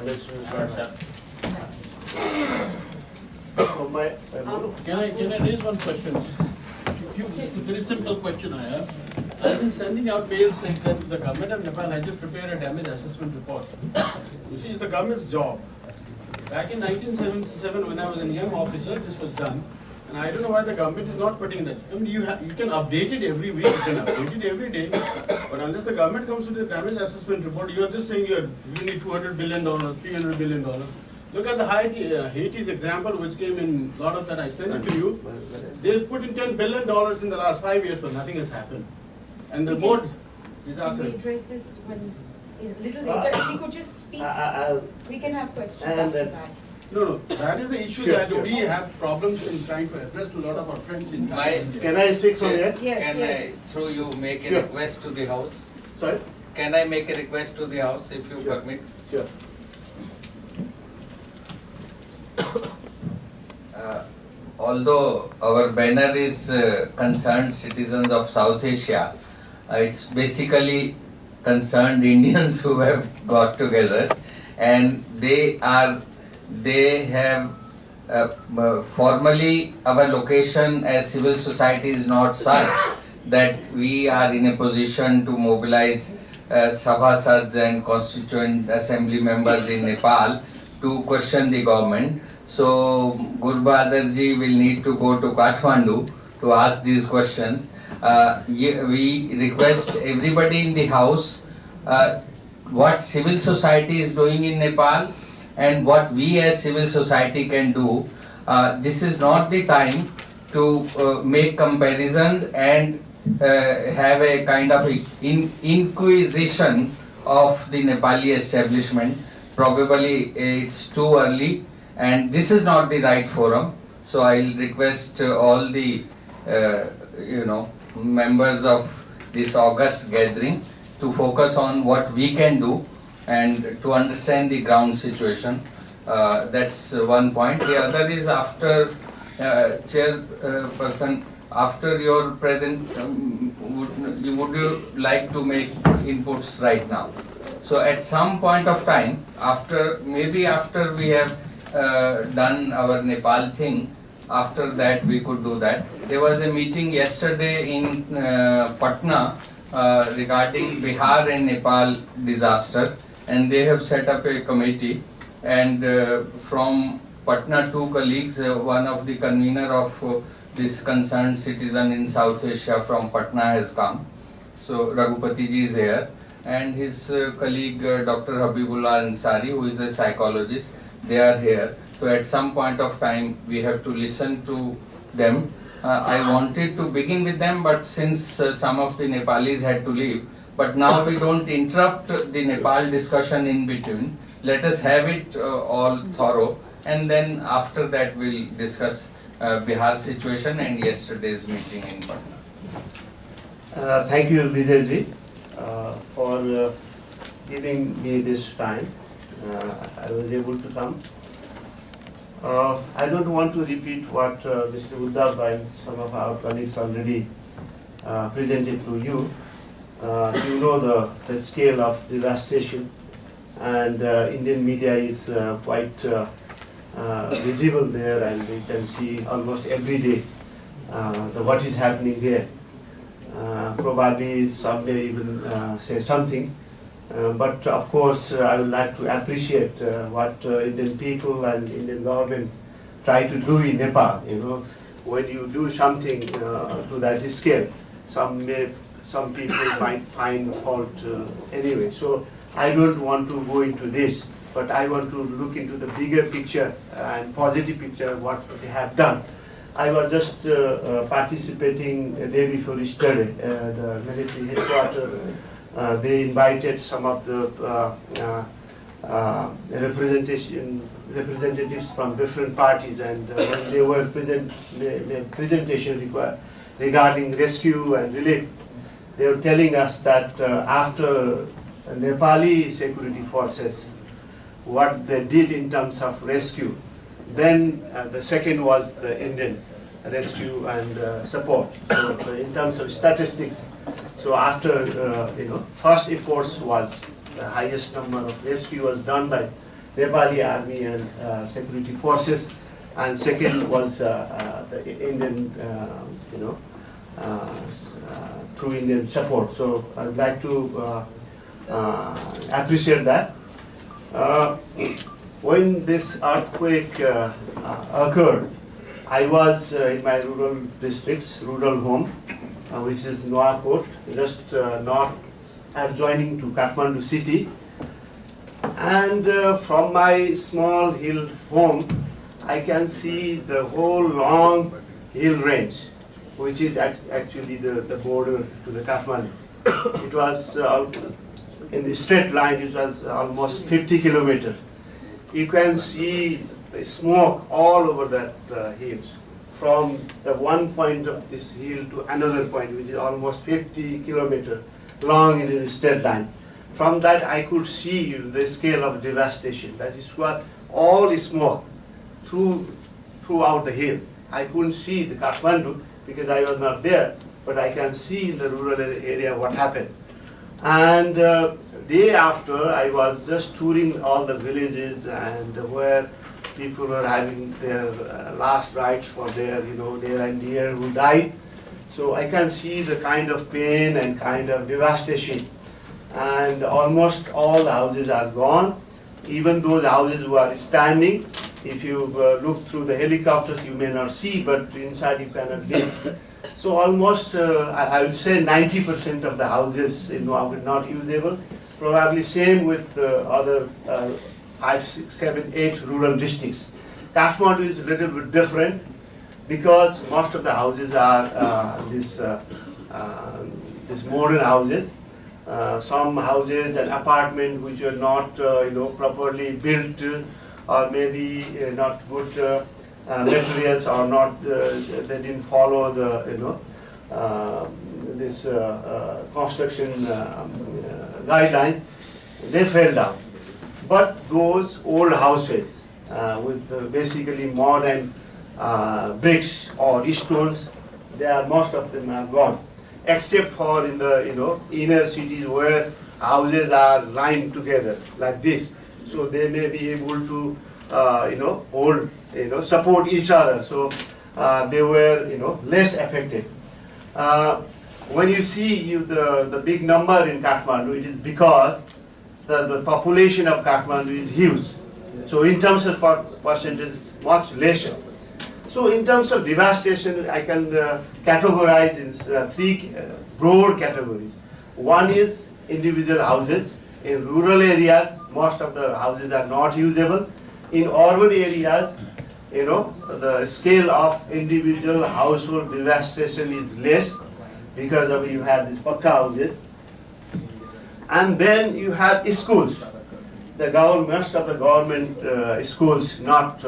Can I raise one question? It's a very simple question I have. I've been sending out mails saying that the government of Nepal has to prepare a damage assessment report. You see, it's the government's job. Back in 1977, when I was a young officer, this was done. And I don't know why the government is not putting that. I mean, you can update it every week, you can update it every day. But unless the government comes with the damage assessment report, you are just saying you need $200 billion, $300 billion. Look at the Haiti's example, which came in a lot of that. I sent it to you. They've put in $10 billion in the last 5 years, but nothing has happened. And the board is after. Can we address this when a little later? If we could just speak, we can have questions after that. No, that is the issue that we have problems in trying to address to a lot of our friends in India. Can I speak from here? Yes, Can yes. I, through you, make a request to the House? Sorry? Can I make a request to the House, if you permit? Sure. Although our banner is concerned citizens of South Asia, it's basically concerned Indians who have got together, and they have formally our location as civil society is not such that we are in a position to mobilize Sabhasads and constituent assembly members in Nepal to question the government. So Gurbhadarji will need to go to Kathmandu to ask these questions. We request everybody in the House what civil society is doing in Nepal and what we as civil society can do. This is not the time to make comparisons and have a kind of inquisition of the Nepali establishment. Probably it's too early and this is not the right forum. So I'll request all the members of this August gathering to focus on what we can do and to understand the ground situation. That's one point. The other is after chairperson, after your present, would you like to make inputs right now? So at some point of time, maybe after we have done our Nepal thing, after that we could do that. There was a meeting yesterday in Patna regarding Bihar and Nepal disaster, and they have set up a committee, and from Patna, two colleagues, one of the convener of this concerned citizen in South Asia from Patna has come. So Raghupati ji is here, and his colleague Dr. Habibullah Ansari, who is a psychologist, they are here. So at some point of time we have to listen to them. I wanted to begin with them, but since some of the Nepalis had to leave, but now we don't interrupt the Nepal discussion in between. Let us have it all thorough, and then after that we'll discuss Bihar situation and yesterday's meeting in Patna. Thank you, Vijayji, for giving me this time. I was able to come. I don't want to repeat what Mr. Uddhav and some of our colleagues already presented to you. You know the scale of devastation, and Indian media is quite visible there, and we can see almost every day what is happening there. Probably some may even say something, but of course I would like to appreciate what Indian people and Indian government try to do in Nepal. You know, when you do something to that scale, some people might find fault anyway. So I don't want to go into this, but I want to look into the bigger picture and positive picture of what they have done. I was just participating a day before yesterday, the military headquarters. They invited some of the representatives from different parties, and when they were the presentation regarding rescue and relief, they were telling us that after Nepali security forces, what they did in terms of rescue, then the second was the Indian rescue and support. So in terms of statistics, so after first efforts was the highest number of rescue was done by Nepali army and security forces, and second was the Indian, through Indian support. So I'd like to appreciate that. When this earthquake occurred, I was in my rural districts, rural home, which is Nuwakot, just north adjoining to Kathmandu city. And from my small hill home, I can see the whole long hill range, which is actually the border to the Kathmandu. It was in the straight line, it was almost 50 kilometers. You can see the smoke all over that hills, from the one point of this hill to another point, which is almost 50 kilometers long in a straight line. From that, I could see the scale of devastation. That is what all smoke throughout the hill. I couldn't see the Kathmandu because I was not there, but I can see in the rural area what happened. And day after, I was just touring all the villages and where people were having their last rites for their, near and dear who died. So I can see the kind of pain and kind of devastation. And almost all the houses are gone. Even those houses were standing. If you look through the helicopters, you may not see, but inside you cannot live. So almost, I would say 90% of the houses in Nuwakot are not usable. Probably same with other 5, 6, 7, 8 rural districts. Kathmandu is a little bit different because most of the houses are this modern houses. Some houses and apartments which are not properly built or maybe not good materials or not they didn't follow the this construction guidelines, they fell down. But those old houses with basically modern bricks or stones, most of them are gone, except for in the inner cities where houses are lined together like this, so they may be able to hold, support each other. So they were less affected. When you see the big number in Kathmandu, it is because the population of Kathmandu is huge. So in terms of percentage, it's much lesser. So in terms of devastation, I can categorize in 3 broad categories. One is individual houses. In rural areas, most of the houses are not usable. In urban areas, the scale of individual household devastation is less because of you have these pakka houses. And then you have schools. Most of the government schools, not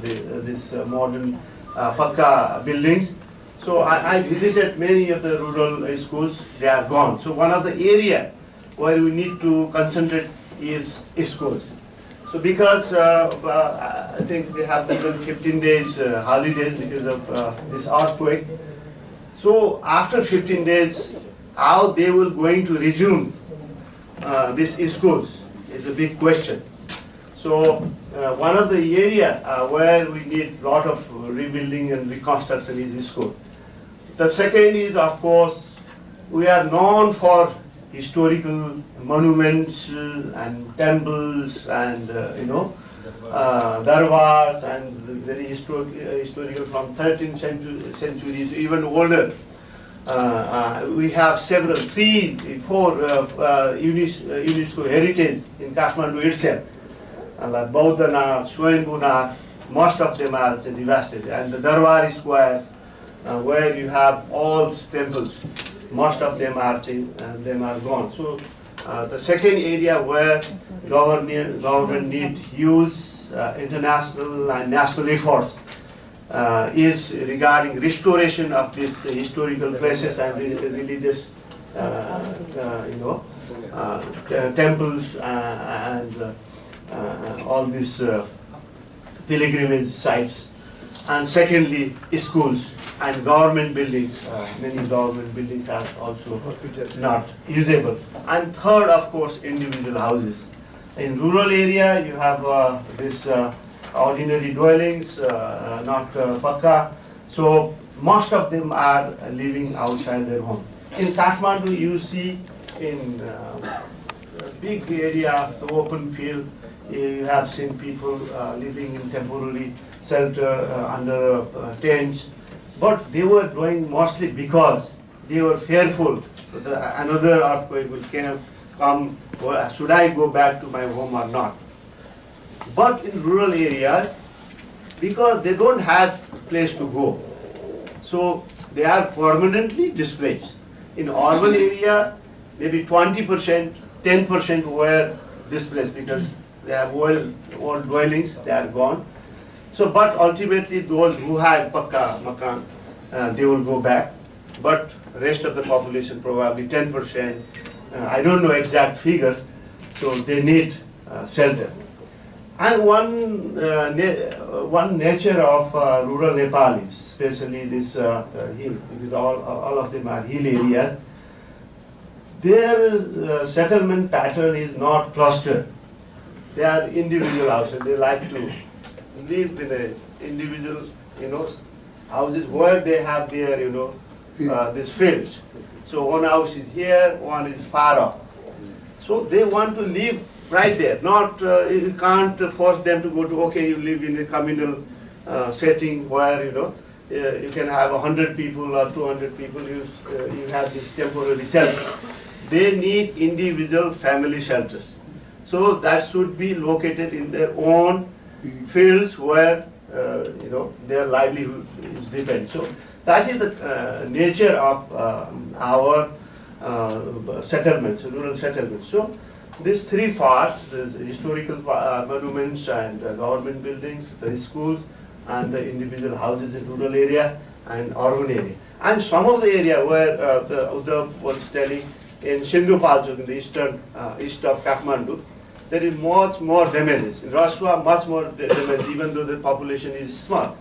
this modern pakka buildings. So I visited many of the rural schools, they are gone. So one of the area where we need to concentrate is schools. So because I think they have given 15 days holidays because of this earthquake. So after 15 days, how they will going to resume these schools is a big question. So one of the area where we need a lot of rebuilding and reconstruction is school. The second is, of course, we are known for historical monuments and temples and darbars and very historical from 13th century to even older. We have 3, 4 UNESCO heritage in Kathmandu itself. Like Bauddhanath, Swayambhunath, most of them are devastated. And the Darbar squares, where you have all temples, most of them are gone. So the second area where government need use international and national efforts is regarding restoration of these historical places and religious temples and all these pilgrimage sites. And secondly, schools and government buildings. Many government buildings are also not usable. And third, of course, individual houses. In rural area, you have this ordinary dwellings, not pakka. So most of them are living outside their home. In Kathmandu, you see in big area, the open field, you have seen people living in temporary shelter under tents. But they were doing mostly because they were fearful that another earthquake will come. Should I go back to my home or not? But in rural areas, because they don't have place to go, so they are permanently displaced. In urban area, maybe 20%, 10% were displaced because they have old dwellings, they are gone. So, but ultimately those who had pakka makan, they will go back. But rest of the population, probably 10%, I don't know exact figures, so they need shelter. And one nature of rural Nepal is, especially this hill, because all of them are hill areas, their settlement pattern is not clustered. They are individual houses. They like to live in a individual, houses where they have their, these fields. So one house is here, one is far off. So they want to live right there. Not you can't force them to go to. Okay, you live in a communal setting where you can have 100 people or 200 people. You have this temporary shelter. They need individual family shelters. So that should be located in their own fields where their livelihood is dependent. So that is the nature of our settlements, rural settlements. So these three parts, the historical monuments and government buildings, the schools, and the individual houses in rural area and urban area. And some of the area where Uddhav was telling, in Sindhu Palchok, in the east of Kathmandu, there is much more damages. In Raswa, much more damage, even though the population is small.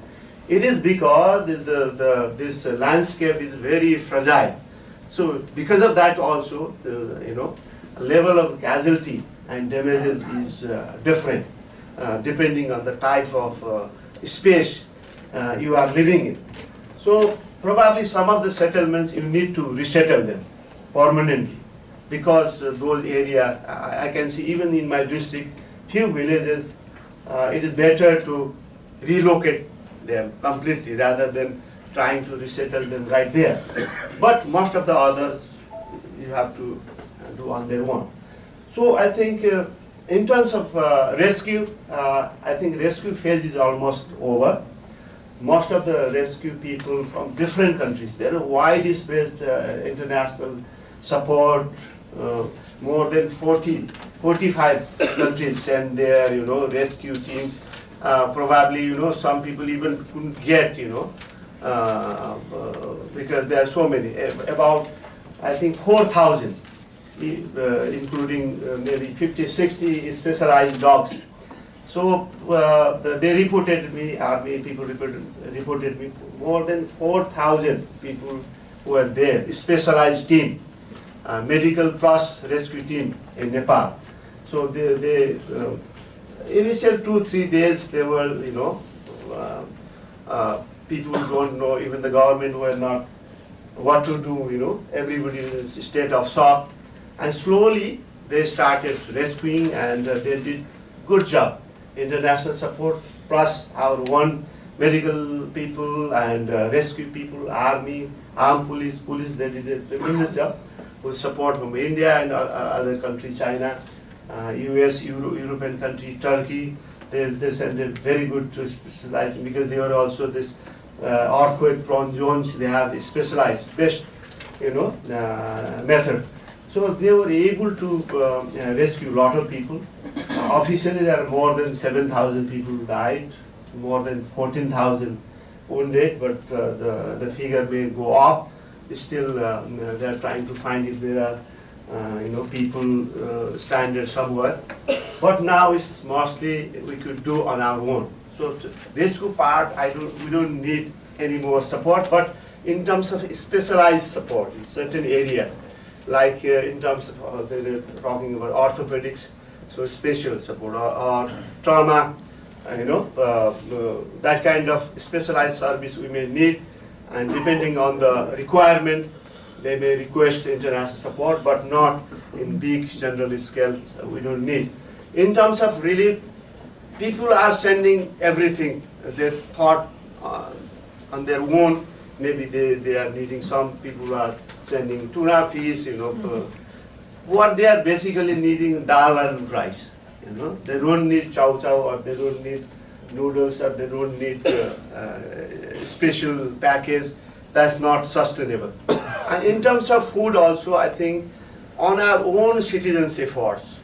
It is because this landscape is very fragile. So because of that also, level of casualty and damages is different, depending on the type of space you are living in. So probably some of the settlements you need to resettle them permanently, because those areas, I can see even in my district, few villages, it is better to relocate them completely rather than trying to resettle them right there. But most of the others you have to do on their own. So I think in terms of rescue, I think rescue phase is almost over. Most of the rescue people from different countries, there are widespread international support. More than 45 countries send their rescue team. Probably some people even couldn't get because there are so many, about I think 4,000, including maybe 50-60 specialized dogs. So they reported me, army people reported me, more than 4,000 people were there, specialized team, medical plus rescue team in Nepal. So they initial 2-3 days they were people don't know, even the government were not what to do, everybody is in a state of shock, and slowly they started rescuing, and they did good job. International support plus our own medical people and rescue people, army, armed police, they did a tremendous job with support from India and other countries, China, US, European country, Turkey. They sent a very good specialized, because they were also this earthquake prone zones, they have a specialized, best method. So they were able to rescue a lot of people. Officially there are more than 7,000 people died, more than 14,000 wounded, but the figure may go up. Still they are trying to find if there are people stranded somewhere. But now it's mostly we could do on our own. So rescue part, we don't need any more support, but in terms of specialized support in certain areas, like in terms of they're talking about orthopedics. so special support or trauma, that kind of specialized service we may need, and depending on the requirement, they may request international support, but not in big general scale. We don't need. In terms of relief, people are sending everything they thought on their own. Maybe they are needing, some people are sending tuna fish, what they are basically needing, dal and rice. They don't need chow chow, or they don't need noodles, or they don't need special package. That's not sustainable. And in terms of food also, I think on our own citizens' efforts,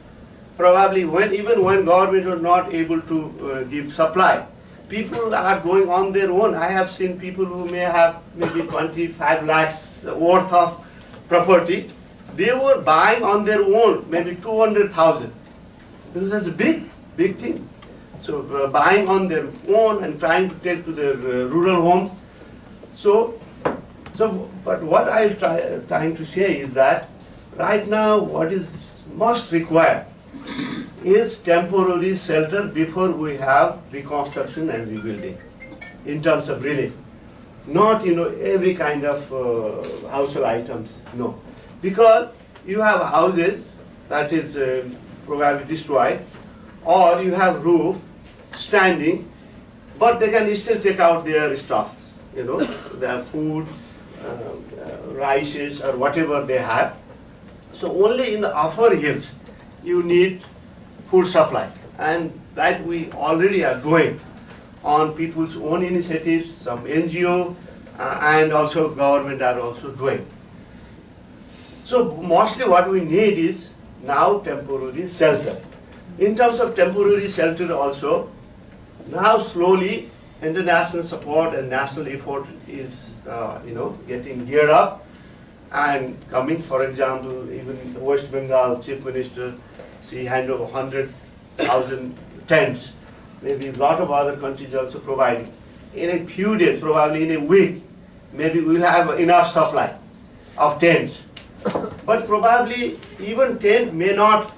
probably even when government are not able to give supply, people are going on their own. I have seen people who may have maybe 25 lakhs worth of property. They were buying on their own, maybe 200,000. That's a big thing. So buying on their own and trying to take to their rural homes. But what I'm trying to say is that right now what is most required is temporary shelter before we have reconstruction and rebuilding in terms of relief. Not every kind of household items, no. Because you have houses that is probably destroyed, or you have roof standing, but they can still take out their stuffs, their food, rices or whatever they have. So only in the upper hills you need food supply, and that we already are doing on people's own initiatives, some NGO and also government are also doing. So mostly what we need is now temporary shelter. In terms of temporary shelter also, now slowly international support and national effort is getting geared up and coming. For example, even West Bengal Chief Minister, she handed over 100,000 tents. Maybe a lot of other countries also providing. In a few days, probably in a week, maybe we'll have enough supply of tents. But probably even tent may not,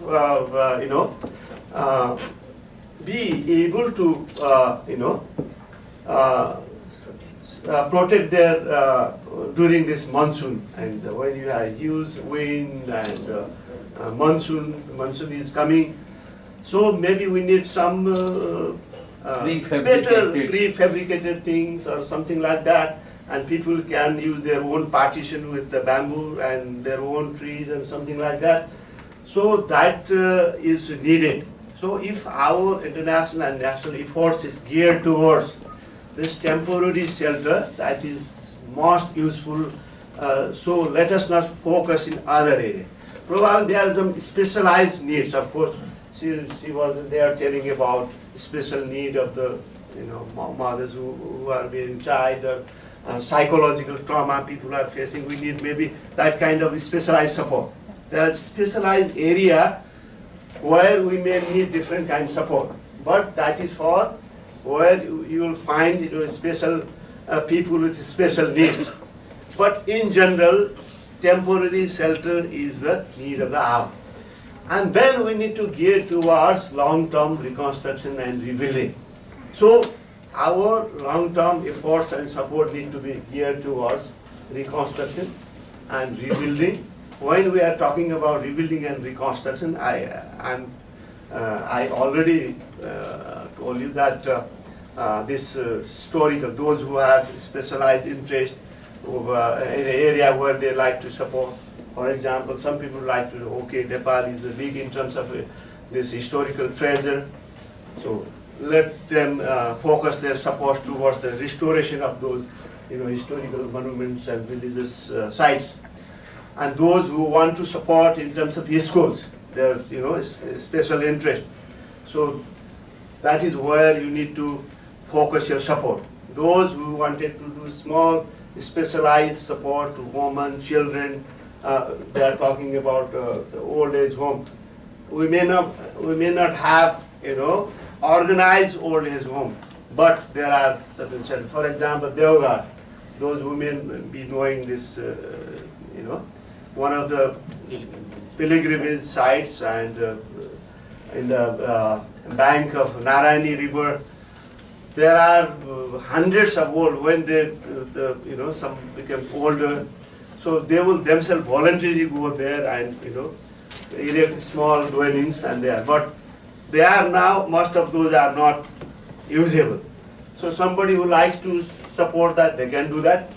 be able to, protect their during this monsoon. And when you have huge wind and monsoon is coming, so maybe we need some better prefabricated things or something like that. And people can use their own partition with the bamboo and their own trees and something like that. So that is needed. So if our international and national efforts is geared towards this temporary shelter, that is most useful. So let us not focus in other areas. Probably there are some specialized needs. Of course, she was there telling about special need of the mothers who are being child, or psychological trauma people are facing. We need maybe that kind of specialized support. There are specialized area where we may need different kind of support, but that is for where you will find special people with special needs. But in general, temporary shelter is the need of the hour. And then we need to gear towards long-term reconstruction and rebuilding. So our long-term efforts and support need to be geared towards reconstruction and rebuilding. When we are talking about rebuilding and reconstruction, I already told you that this historical, those who have specialized interest in an area where they like to support. For example, some people like to, okay, Nepal is big in terms of this historical treasure. So let them focus their support towards the restoration of those historical monuments and religious sites. And those who want to support in terms of schools, there's special interest. So that is where you need to focus your support. Those who wanted to do small specialized support to women, children, they are talking about the old age home. We may not have organized old age home, but there are certain shelters. For example, Deoghar, those who may be knowing this, one of the pilgrimage sites, and in the bank of Narayani River. There are hundreds of old, when they, some become older, so they will themselves voluntarily go there and, erect small dwellings and there. But they are now, most of those are not usable. So somebody who likes to support that, they can do that.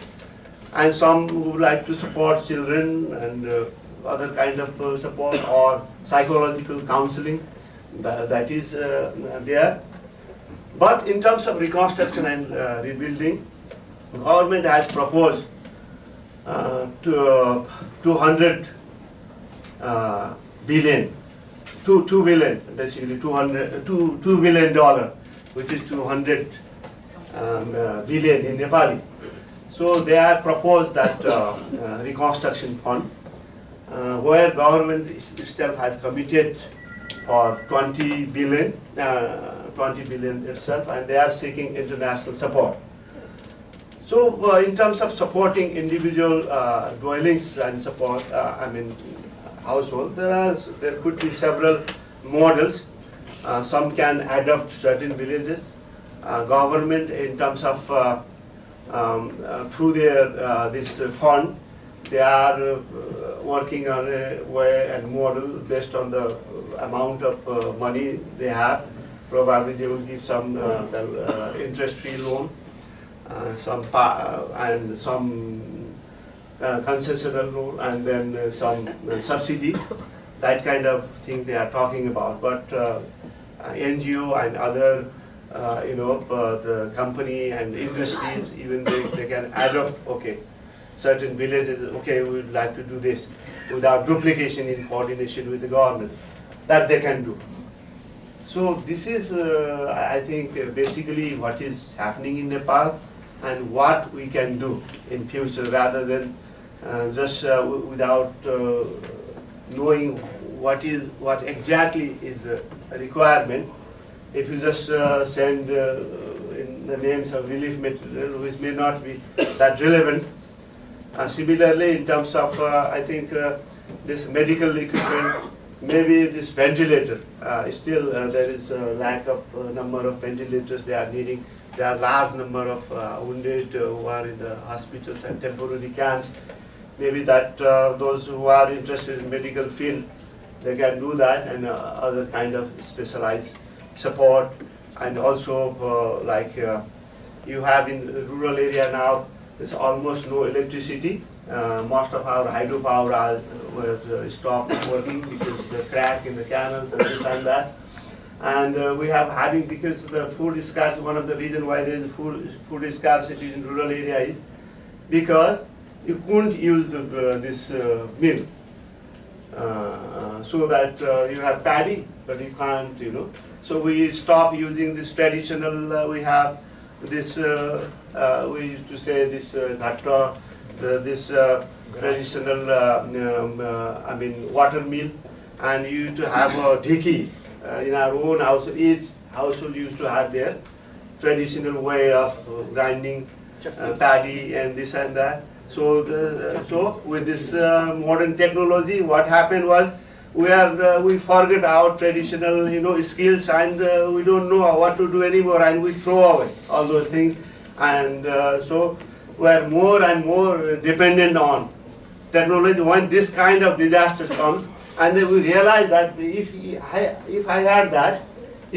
And some who like to support children and other kind of support or psychological counseling, that is there. But in terms of reconstruction and rebuilding, government has proposed 200 billion, 2 billion, basically $2 billion, which is 200 billion in Nepali. So they have proposed that reconstruction fund, where government itself has committed for 20 billion itself, and they are seeking international support. So in terms of supporting individual dwellings and support, household, there could be several models. Some can adopt certain villages. Government, in terms of through their this fund, they are working on a way and model based on the amount of money they have. Probably they will give some interest-free loan, some concessional loan, and then some subsidy. That kind of thing they are talking about. But NGO and other the company and industries, even they can adopt, okay, certain villages, okay, we would like to do this without duplication in coordination with the government. That they can do. So this is, I think, basically what is happening in Nepal and what we can do in future, rather than just without knowing what exactly is the requirement. If you just send in the names of relief material, which may not be that relevant. Similarly, in terms of, I think, this medical equipment, maybe this ventilator, still there is a lack of number of ventilators they are needing. There are large number of wounded who are in the hospitals and temporary camps. Maybe that those who are interested in medical field, they can do that, and other kind of specialized support. And also like you have in the rural area now, there's almost no electricity. Most of our hydropower was stopped working because of the crack in the canals and this and that. And we have having, because the food is scarce, one of the reasons why there is food scarcity in rural area is because you couldn't use this mill. So that you have paddy, but you can't, So we stop using this traditional, we have this, we used to say this ghatta, this traditional, water mill, and you used to have a dhiki. In our own house, each household used to have their traditional way of grinding paddy and this and that. So, so with this modern technology, what happened was we forget our traditional, skills, and we don't know what to do anymore, and we throw away all those things, and so we are more and more dependent on technology. When this kind of disaster comes, and then we realize that if I had that,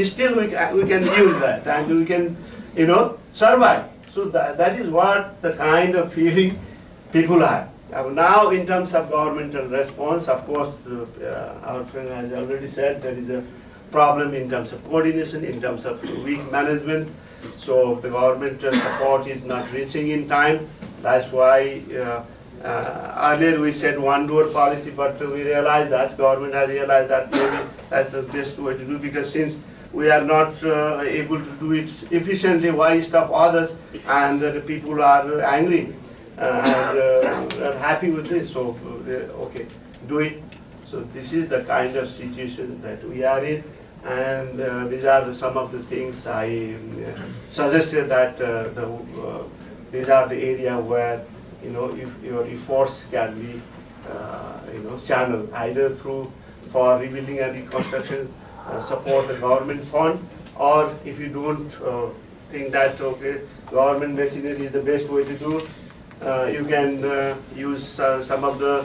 still we can use that, and we can survive. So that is what the kind of feeling people have. Now, in terms of governmental response, of course, our friend has already said there is a problem in terms of coordination, in terms of weak management. So the government support is not reaching in time. That's why earlier we said one-door policy, but we realized that government has realized that maybe that's the best way to do, because since we are not able to do it efficiently, why stop others? And the people are angry and are happy with this. So okay, do it. So this is the kind of situation that we are in, and these are some of the things I suggested that these are the area where if your efforts can be channeled either through for rebuilding and reconstruction, support the government fund, or if you don't think that okay, government machinery is the best way to do, you can use some of the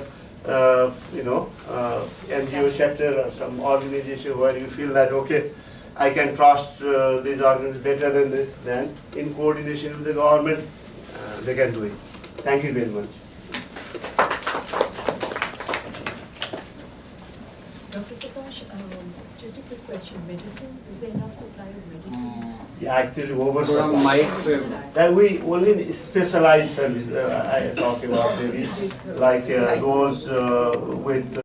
NGO chapter or some organization where you feel that okay, I can trust these organizations better than this. Then in coordination with the government, they can do it. Thank you very much. Dr. Prakash, just a quick question. Medicines, is there enough supply of medicines? Yeah, actually oversupply. From my That we only specialized service. I talk about maybe like those with